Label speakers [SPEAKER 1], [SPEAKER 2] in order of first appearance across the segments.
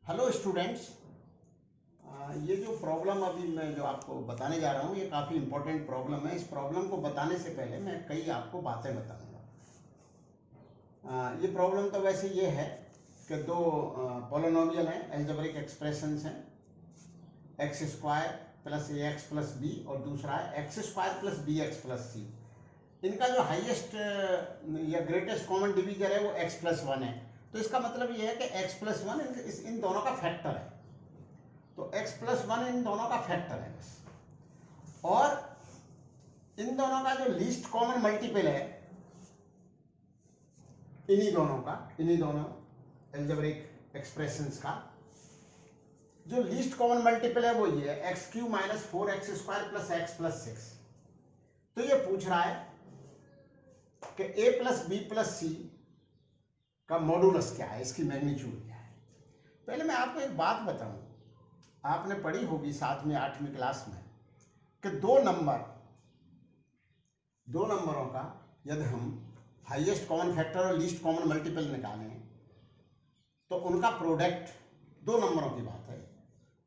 [SPEAKER 1] Hello students. ये जो problem अभी मैं जो आपको बताने जा रहा हूँ ये काफ़ी इम्पोर्टेंट प्रॉब्लम है। इस प्रॉब्लम को बताने से पहले मैं कई आपको बातें बताऊँगा। ये प्रॉब्लम तो वैसे ये है कि दो पॉलिनोमियल हैं, अलजेब्रिक एक्सप्रेशंस हैं, x square plus a x plus b और दूसरा है x square plus b x plus c. इनका जो हाईएस्ट या ग्रेटेस्ट कॉमन डिवीजर है वो एक्स प्लस वन है। तो इसका मतलब ये है कि x प्लस वन इन दोनों का फैक्टर है। तो x प्लस वन इन दोनों का फैक्टर है बस। और इन दोनों का जो लीस्ट कॉमन मल्टीपल है इन्हीं दोनों अलजेब्रिक एक्सप्रेशंस का जो लीस्ट कॉमन मल्टीपल है वो ये है x Q minus 4x square plus x plus 6। तो ये पूछ रहा है कि a प्लस बी प्लस सी का मॉडुलस क्या है, इसकी मैग्नीट्यूड क्या है। पहले मैं आपको एक बात बताऊं, आपने पढ़ी होगी साथ में 8वीं क्लास में कि दो नंबरों का यदि हम हाईएस्ट कॉमन फैक्टर और लीस्ट कॉमन मल्टीपल निकालें तो उनका प्रोडक्ट, दो नंबरों की बात है,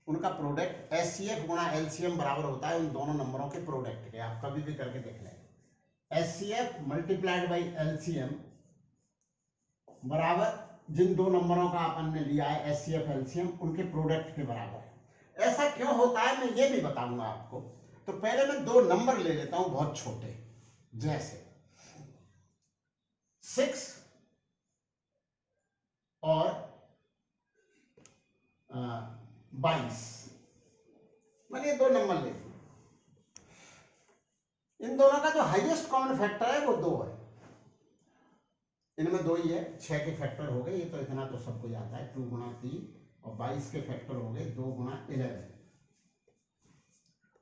[SPEAKER 1] उनका प्रोडक्ट एचसीएफ गुणा एलसीएम बराबर होता है उन दोनों नंबरों के प्रोडक्ट के। आप कभी भी करके देख लें, एचसीएफ मल्टीप्लाइड बाई एलसीएम बराबर जिन दो नंबरों का अपन ने लिया है एचसीएफ एलसीएम उनके प्रोडक्ट के बराबर है। ऐसा क्यों होता है मैं ये भी बताऊंगा आपको। तो पहले मैं दो नंबर ले लेता हूं बहुत छोटे, जैसे 6 और 22। मैंने ये दो नंबर ले लिए। इन दोनों का जो हाईएस्ट कॉमन फैक्टर है वो 2 है। इनमें 2 ही है, 6 के फैक्टर हो गए, ये तो इतना तो सबको आता है, 2 गुणा 3 और 22 के फैक्टर हो गए 2 गुणा 11।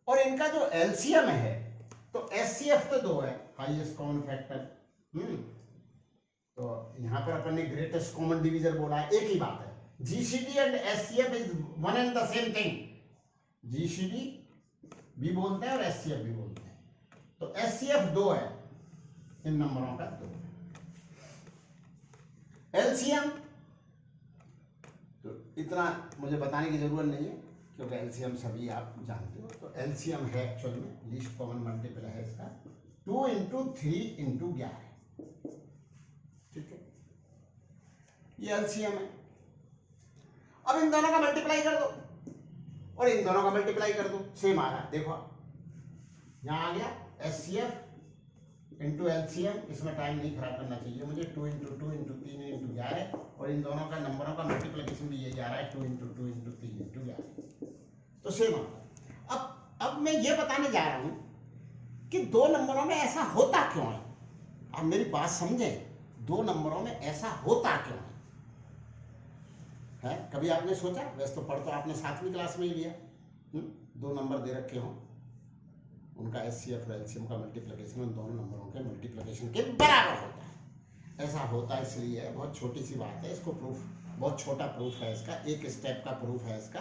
[SPEAKER 1] और इनका जो एलसीएम है तो एचसीएफ तो 2 है, हाईएस्ट कॉमन फैक्टर। तो यहां पर अपन ने ग्रेटेस्ट कॉमन डिवीजर बोला है, एक ही बात है। GCD and HCF is one and the same thing. GCD भी बोलते हैं और एचसीएफ भी बोलते हैं। तो एचसीएफ 2 है, इन नंबरों का 2। एलसीएम तो इतना मुझे बताने की जरूरत नहीं है क्योंकि एलसीएम सभी आप जानते हो। तो एलसीएम है एक्चुअल में लीस्ट कॉमन मल्टीपल है इसका 2 इंटू 3 इंटू 11। ठीक है, ये एलसीएम है। अब इन दोनों का मल्टीप्लाई कर दो और इन दोनों का मल्टीप्लाई कर दो, सेम आ रहा है। देखो यहां आ गया एचसीएफ इंटू एलसीएम, इसमें टाइम नहीं खराब करना चाहिए मुझे। 2 इंटू 2 इंटू 3 इंटू 11 और इन दोनों का नंबरों का मल्टीप्लिकेशन भी यही आ रहा है 2 इंटू 2 इंटू 3 इंटू 11। तो सेम आता है। अब मैं ये बताने जा रहा हूं कि दो नंबरों में ऐसा होता क्यों है। आप मेरी बात समझें, दो नंबरों में ऐसा होता क्यों है? कभी आपने सोचा? वैसे तो पढ़ तो आपने 7वीं क्लास में ही लिया। दो नंबर दे रखे हों, उनका एचसीएफ और एलसीएम का मल्टीप्लिकेशन उन दोनों नंबरों के मल्टीप्लिकेशन के बराबर होता है। ऐसा होता है इसलिए, बहुत छोटी सी बात है, इसको प्रूफ, बहुत छोटा प्रूफ है इसका, एक स्टेप का प्रूफ है इसका।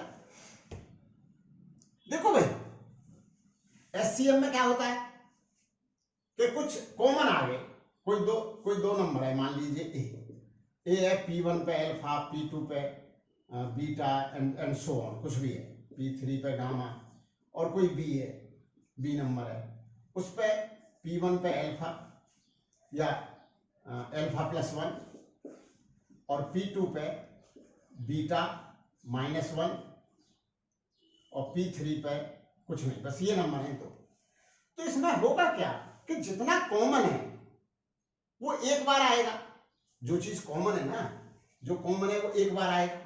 [SPEAKER 1] देखो भाई, एचसीएफ में क्या होता है कि कुछ कॉमन आ गए, कोई दो नंबर है, मान लीजिए ए है, P1 पे अल्फा, P2 पे बीटा एंड सो ऑन, कुछ भी है, P3 पे गामा, और कोई बी है, बी नंबर है, उस पे P1 पे अल्फा या अल्फा प्लस 1 और P2 पे बीटा -1 और P3 पे कुछ नहीं, बस ये नंबर है। तो इसमें होगा क्या कि जितना कॉमन है वो एक बार आएगा। जो चीज कॉमन है ना, जो कॉमन है वो एक बार आएगा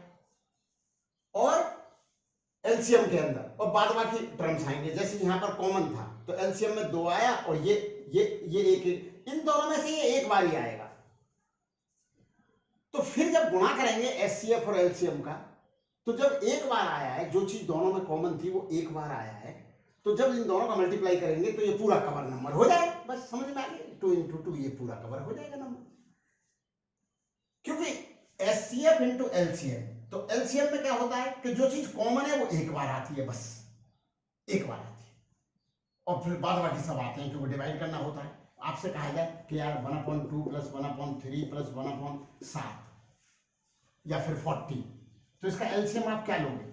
[SPEAKER 1] और एलसीएम के अंदर, और बाद बाकी टर्म्स आएंगे। जैसे यहां पर कॉमन था तो एलसीएम में 2 आया और ये एक, इन दोनों में से ये एक बार ही आएगा। तो फिर जब गुणा करेंगे एचसीएफ और एलसीएम का, तो जब एक बार आया है, जो चीज दोनों में कॉमन थी वो एक बार आया है, तो जब इन दोनों का मल्टीप्लाई करेंगे तो ये पूरा कवर नंबर हो जाएगा। बस समझ में आ गया, 2 इंटू 2 ये पूरा कवर हो जाएगा नंबर, क्योंकि एचसीएफ इंटू एलसीएम। तो एलसीएम में क्या होता है कि जो चीज कॉमन है वो एक बार आती है, बस एक बार आती है, और फिर बाद बाकी सब आते हैं क्योंकि डिवाइड करना होता है। आपसे कहा जाए कि यार 1/2 प्लस 1/3 प्लस 1/7 या फिर 40, तो इसका एलसीएम आप क्या लोगे,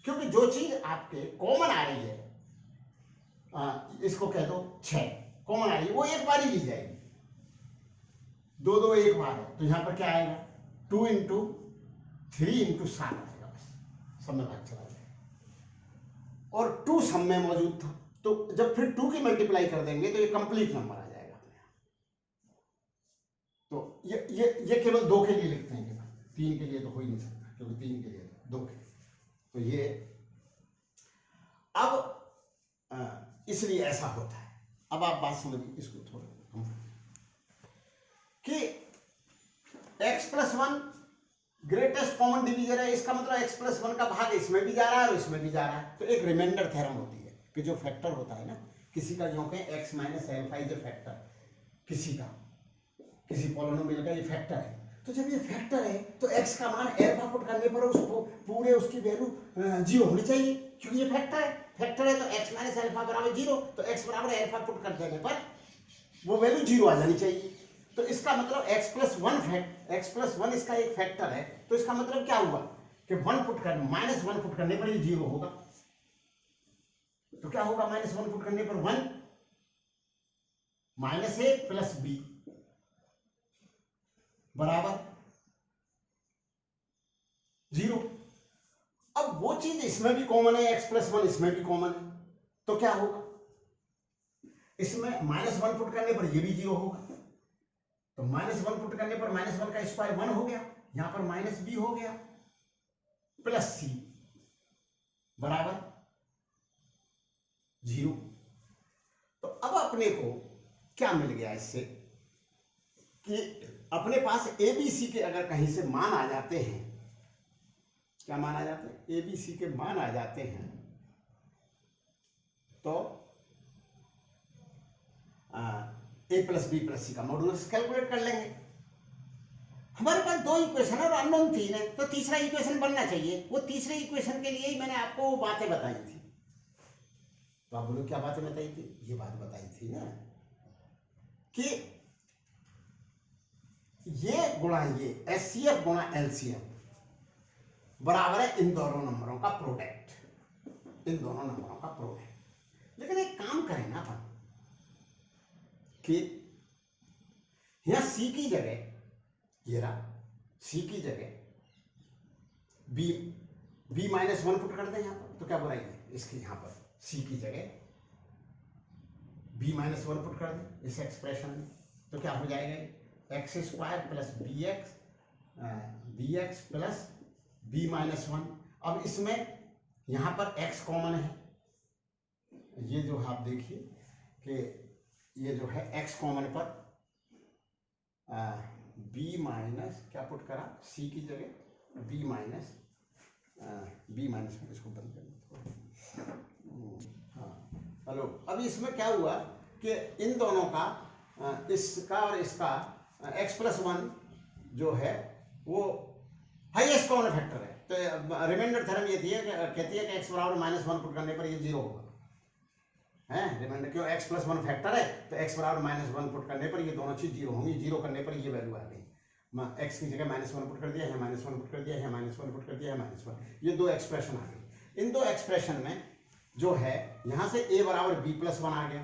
[SPEAKER 1] क्योंकि जो चीज आपके कॉमन आ रही है, इसको कह दो 6 कॉमन आ रही है, वो एक बार ही ली जाएगी, 2 2 एक बार है, तो यहां पर क्या आएगा 2 इंटू 3 इंटू 7 आएगा, बस सब में भाग चला जाएगा। और 2 सब में मौजूद था, तो जब फिर 2 की मल्टीप्लाई कर देंगे तो ये कंप्लीट नंबर आ जाएगा अपने आप। तो ये केवल 2 के लिए लिखते हैं, केवल 3 के लिए तो हो ही नहीं सकता, क्योंकि 3 के लिए 2 के लिए, तो ये अब इसलिए ऐसा होता है। अब आप बात समझिए इसको थोड़ा कि x plus 1 greatest common divisor है, इसका मतलब x प्लस 1 का भाग इसमें भी जा रहा है और इसमें भी जा रहा है, तो एक रिमाइंडर थ्योरम होती है कि जो फैक्टर होता है ना किसी का, जो कि x minus alpha is a factor, किसी पॉलिनोमियल का ये फैक्टर है, तो जब ये फैक्टर है तो x का मान एल्फा पुट करने पर उसको पूरे उसकी वैल्यू 0 होनी चाहिए, क्योंकि ये फैक्टर है तो x माइनस एल्फा बराबर 0, तो x बराबर एल्फा पुट कर देने पर वो वैल्यू 0 आ जानी चाहिए। तो इसका मतलब x प्लस 1 इसका एक फैक्टर है, तो इसका मतलब क्या हुआ कि माइनस 1 पुट करने पर ये 0 होगा। तो क्या होगा माइनस 1 पुट करने पर 1 माइनस a प्लस b बराबर 0। अब वो चीज इसमें भी कॉमन है, x प्लस 1 इसमें भी कॉमन है, तो क्या होगा, इसमें माइनस 1 पुट करने पर ये भी 0 होगा, तो माइनस 1 पुट करने पर माइनस 1 का स्क्वायर 1 हो गया, यहां पर माइनस b हो गया प्लस c बराबर 0। तो अब अपने को क्या मिल गया इससे कि अपने पास ABC के अगर कहीं से मान आ जाते हैं, क्या मान आ जाते हैं, ABC के मान आ जाते हैं, तो a प्लस बी प्लस सी का मॉडुलस कैलकुलेट कर लेंगे। हमारे पास 2 इक्वेशन है और अननोन 3 है, तो तीसरा इक्वेशन बनना चाहिए। वो तीसरे इक्वेशन के लिए ही मैंने आपको वो बातें बताई थी। तो आप बोलो क्या बातें बताई थी, ये बात बताई थी ना कि ये गुणा ये HCF गुणा LCM बराबर है इन दोनों नंबरों का प्रोडक्ट, इन दोनों नंबरों का प्रोडक्ट। लेकिन एक काम करें ना अपन कि यहां C की जगह, ये रहा C की जगह B माइनस 1 पुट कर दें यहां पर, तो क्या बुराई है इसकी, यहां पर C की जगह B माइनस 1 पुट कर दें इस एक्सप्रेशन में, तो क्या हो जाएगा x square plus b x plus b minus 1। अब इसमें यहां पर x कॉमन है, ये जो आप देखिए कि ये जो है x कॉमन पर b माइनस क्या पुट करा c की जगह b माइनस में, इसको बंद कर, हाँ हेलो। अब इसमें क्या हुआ कि इन दोनों का इसका और इसका x प्लस 1 जो है वो हाईएस्ट कॉमन फैक्टर है, तो रिमाइंडर थ्योरम ये कहती है कि x बराबर माइनस 1 पुट करने पर ये 0 होगा, है रिमाइंडर, क्यों x प्लस 1 फैक्टर है, तो x बराबर माइनस 1 पुट करने पर ये दोनों चीज 0 होंगी, 0 करने पर ये वैल्यू आ गई, x की जगह माइनस 1 पुट कर दिया है, माइनस 1 पुट कर दिया है, माइनस 1 पुट कर दिया है, माइनस 1, ये 2 एक्सप्रेशन आ गई। इन 2 एक्सप्रेशन में जो है यहां से a बराबर b प्लस 1 आ गया,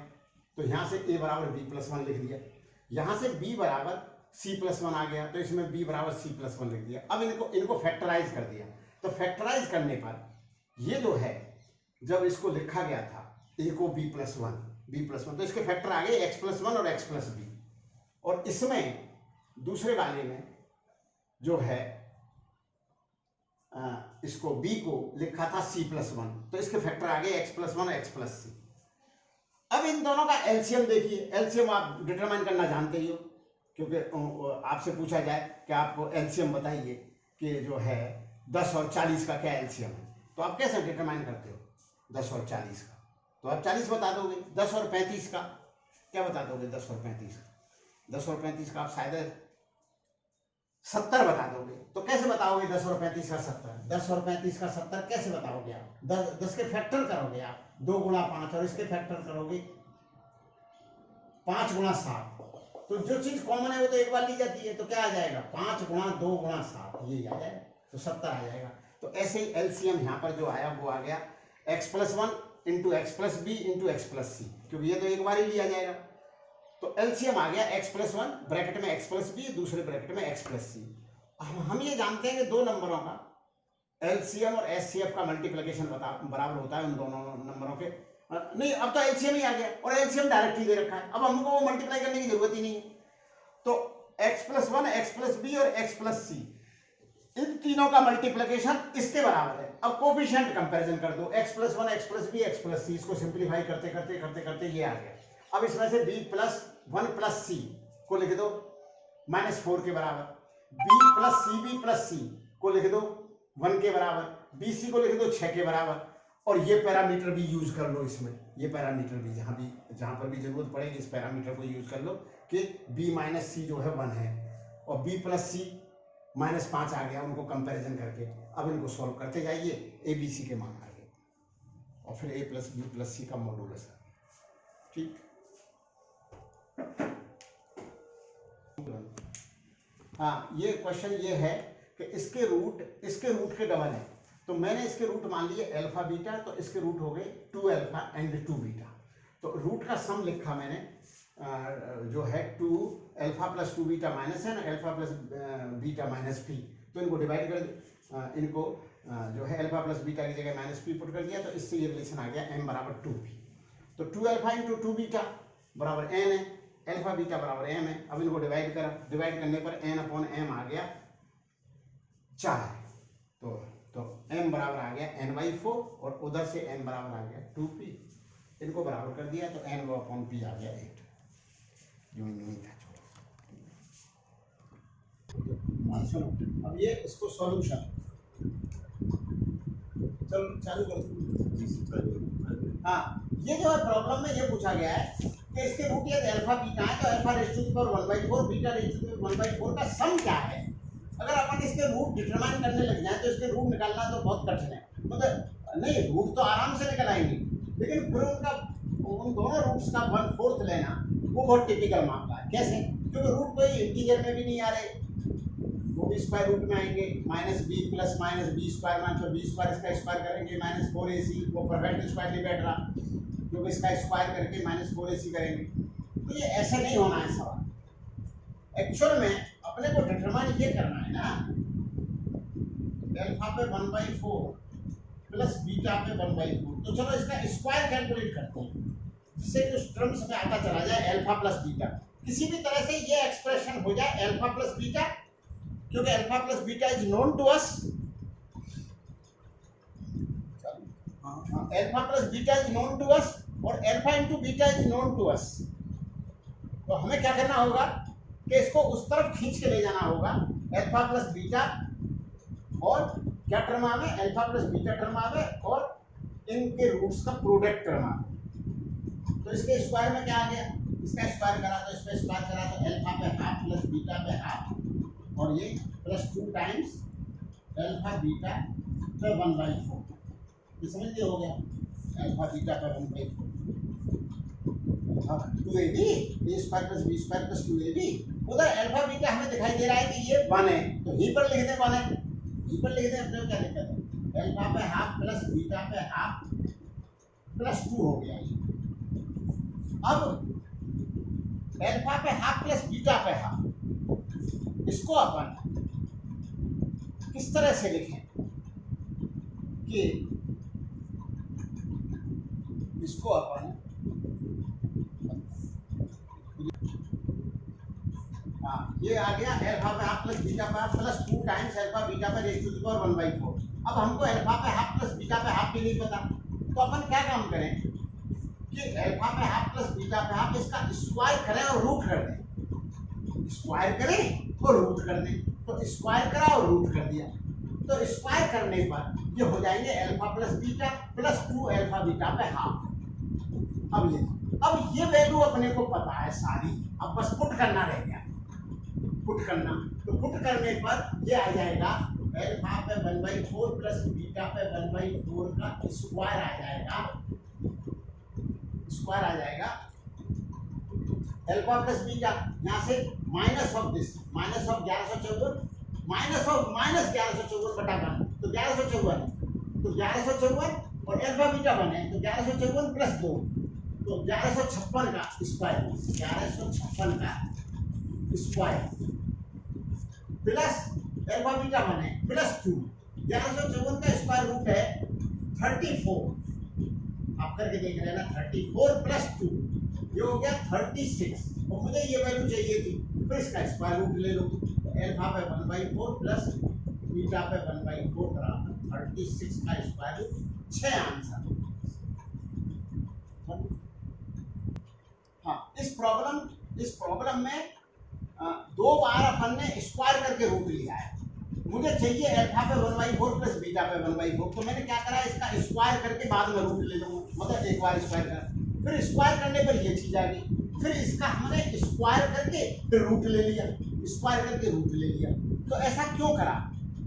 [SPEAKER 1] तो यहां से a बराबर b प्लस 1 लिख दिया, यहां से b बराबर c प्लस 1 आ गया, तो इसमें b बराबर c प्लस 1 लिख दिया। अब इनको फैक्टराइज कर दिया, तो फैक्टराइज करने पर ये जो है जब इसको लिखा गया था a को b प्लस 1 तो इसके फैक्टर आ गए x प्लस 1 और x प्लस b, और इसमें दूसरे वाले में जो है इसको b को लिखा था c प्लस 1, तो इसके फैक्टर आ गए x प्लस 1 और x प्लस c। अब इन दोनों का एलसीएम देखिए, एलसीएम आप डिटरमाइन करना जानते ही हो, क्योंकि आपसे पूछा जाए कि आप एलसीएम बताइए कि जो है 10 और 40 का क्या एलसीएम है, तो आप कैसे डिटरमाइन करते हो 10 और 40 का, तो आप 40 बता दोगे, 10 और 35 का क्या बता दोगे, 10 और 35 का आप शायद 70 बता दोगे। तो कैसे बताओगे 10 और 35 का 70, 10 और 35 का 70 कैसे बताओगे आप, 10 के फैक्टर करोगे आप, 2 गुणा 5, और इसके फैक्टर करोगे 5 गुणा 7, तो जो चीज कॉमन है वो तो एक बार ली जाती है, तो क्या आ जाएगा 5 गुणा 2 गुणा 7, यही आ जाएगा, तो 70 आ जाएगा। तो ऐसे ही एलसीएम यहाँ पर जो आया वो आ गया x+1 into x+b into x+c, क्योंकि ये तो एक बार ही लिया जाएगा। तो एलसीएम आ गया x+1 ब्रैकेट में x+b दूसरे ब्रैकेट में x+c। हम ये जानते हैं कि दो नंबरों का एलसीएम और एचसीएफ का मल्टीप्लिकेशन बराबर होता है उन दोनों नंबरों के। नहीं, अब तो एलसीएम ही आ गया और एलसीएम डायरेक्ट ही दे रखा है, अब हमको वो मल्टीप्लाई करने की जरूरत ही नहीं है। तो x+1 x+b और x+c इन तीनों का मल्टीप्लिकेशन इसके बराबर है। अब कोफिशिएंट कंपैरिजन कर दो, x+1 x+b x+c, इसको सिंपलीफाई करते करते करते करते ये आ गया। अब इसमें से b+1+c को लिख दो -4 के बराबर, b+cb+c को लिख दो 1 के बराबर, bc को लिख दो 6 के बराबर, और ये पैरामीटर भी यूज कर लो इसमें, ये पैरामीटर भी जहां पर भी जरूरत पड़ेगी इस पैरामीटर को यूज कर लो कि b-c जो है 1 है और b+c -5 आ गया उनको कंपैरिजन करके। अब इनको सॉल्व करते जाइए, ए बी सी के मान आ गए और फिर a+b+c का मॉडुलस है। ठीक, हाँ, ये क्वेश्चन ये है कि इसके रूट के डबल है, तो मैंने इसके रूट मान लिए अल्फा बीटा, तो इसके रूट हो गए 2 अल्फा एंड 2 बीटा। तो रूट का सम लिखा मैंने जो है 2 अल्फा प्लस 2 बीटा माइनस है ना, alpha plus beta minus P, तो इनको डिवाइड कर इनको जो है अल्फा प्लस बीटा की जगह माइनस पी पुट कर दिया, तो इससे ये रिलेशन आ गया m बराबर 2p। तो 2 अल्फा इंटू 2 बीटा बराबर n है, अल्फा बीटा बराबर m है। अब इनको डिवाइड करा, डिवाइड करने पर n/m आ गया 4, तो m बराबर आ गया n/4 और उधर से n बराबर आ गया 2p। इनको बराबर कर दिया तो n/p आ गया 8। यूं था। सुनो, अब ये इसको सॉल्यूशन चलो चालू करो। हाँ, ये जो है प्रॉब्लम में ये पूछा गया है कि इसके रूट यदि अल्फा बीटा है तो alpha raise to the power 1/4 beta raise to the power 1/4 का सम क्या है। अगर अपन इसके रूट डिटरमाइन करने लग जाए तो इसके रूट निकालना तो बहुत कठिन है, मतलब नहीं, रूट तो आराम से निकल आएंगे, लेकिन फिर उन दोनों रूट्स का 1/4 लेना वो बहुत टिपिकल मामला है। कैसे? क्योंकि रूट कोई इंटीजर में भी नहीं आ रहे, वो भी स्क्वायर रूट में आएंगे, -b प्लस -b स्क्वायर मान, तो b स्क्वायर इसका स्क्वायर करेंगे -4ac, वो परफेक्ट स्क्वायर नहीं बैठ रहा क्योंकि इसका स्क्वायर करके -4ac करेंगे। तो ये ऐसे नहीं होना है सवाल। एक्चुअल में अपने को डिटरमाइन ये करना है ना, अल्फा पे 1/4 प्लस बीटा पे 1/4, तो चलो इसका स्क्वायर कैलकुलेट करते हैं जिससे कि उस टर्म्स में आता चला जाए अल्फा प्लस बीटा। किसी भी तरह से ये एक्सप्रेशन हो जाए अल्फा प्लस बीटा, क्योंकि alpha plus beta is known to us, alpha plus beta is known to us और alpha into beta is known to us. तो हमें क्या करना होगा कि इसको उस तरफ खींच के ले जाना होगा, अल्फा प्लस बीटा और क्या टर्म आवे, अल्फा प्लस बीटा टर्म आवे और इनके रूट्स का प्रोडक्ट टर्म आवे। तो इसके स्क्वायर में क्या आ गया, इसका स्क्वायर करा तो इसका स्क्वायर करा तो अल्फा पे हाफ प्लस बीटा पे हाफ और ये +2 टाइम्स अल्फा बीटा पे 1/4। ये समझ लिए हो गया, अल्फा बीटा पे 1/4 2ab, a square plus b square plus 2ab। उधर अल्फा बीटा हमें दिखाई दे रहा है कि ये 1 है, तो ही पर लिख दें 1 है, ही पर लिख दें, अपने क्या दिक्कत है। अल्फा पे हाफ प्लस बीटा पे हाफ +2 हो गया ये। अब अल्फा पे हाफ प्लस बीटा पे हाफ, इसको अपन किस तरह से लिखें कि इसको अपन ये आ गया अल्फा पे हाफ प्लस बीटा पे half plus 2 times alpha beta पे रेज़ टू द पावर 1/4। अब हमको अल्फा पे हाफ प्लस बीटा पे हाफ भी नहीं पता, तो अपन क्या काम करें कि अल्फा पे हाफ प्लस बीटा पे हाफ इसका स्क्वायर करें और रूट कर दें, स्क्वायर करें और रूट कर दें। तो स्क्वायर करा और रूट कर दिया, तो स्क्वायर करने पर ये हो जाएंगे alpha plus beta plus 2 alpha beta पे हाफ। अब ये वैल्यू अपने को पता है सारी, अब बस पुट करना रह गया, पुट करना। तो पुट करने पर ये आ जाएगा अल्फा पे 1/4 प्लस बीटा पे 1/4 का स्क्वायर आ जाएगा, स्क्वायर आ जाएगा अल्फा प्लस बीटा, यहाँ से minus of this, minus of 1154 minus of -1154 बटा 1, तो 1154, तो 1154 और अल्फा बीटा 1 है, तो 1154 प्लस 2, तो 1156 का स्क्वायर, 1156 का स्क्वायर प्लस अल्फा बीटा 1 है प्लस 2, 1154 का स्क्वायर रूट है 34, आप करके देख रहे हैं ना, 34 प्लस 2 ये हो गया 36, और मुझे ये वैल्यू चाहिए थी, फिर इसका स्क्वायर रूट ले लो, अल्फा पे 1/4 प्लस बीटा पे 1/4 बराबर 36 का स्क्वायर रूट, 6 आंसर। हाँ, इस प्रॉब्लम में दो बार अपन ने स्क्वायर करके रूट लिया है, मुझे चाहिए अल्फा पे 1/4 प्लस बीटा पे 1/4, तो मैंने क्या करा, इसका स्क्वायर करके बाद में रूट ले लूंगा, मतलब एक बार स्क्वायर कर, फिर स्क्वायर करने पर ये चीज आ गई, फिर इसका हमने स्क्वायर करके फिर रूट ले लिया, स्क्वायर करके रूट ले लिया। तो ऐसा क्यों करा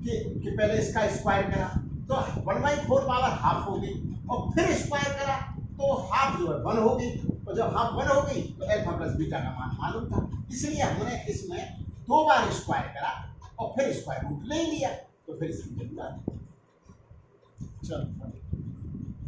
[SPEAKER 1] कि पहले इसका स्क्वायर करा तो 1/4 पावर हाफ हो गई, और फिर स्क्वायर करा तो हाफ जो है 1 हो गई, और जब हाफ 1 हो गई तो अल्फा प्लस बीटा का मान मालूम था, इसलिए हमने इसमें 2 बार स्क्वायर करा और फिर स्क्वायर रूट ले लिया, तो फिर इसकी जरूरत। चलो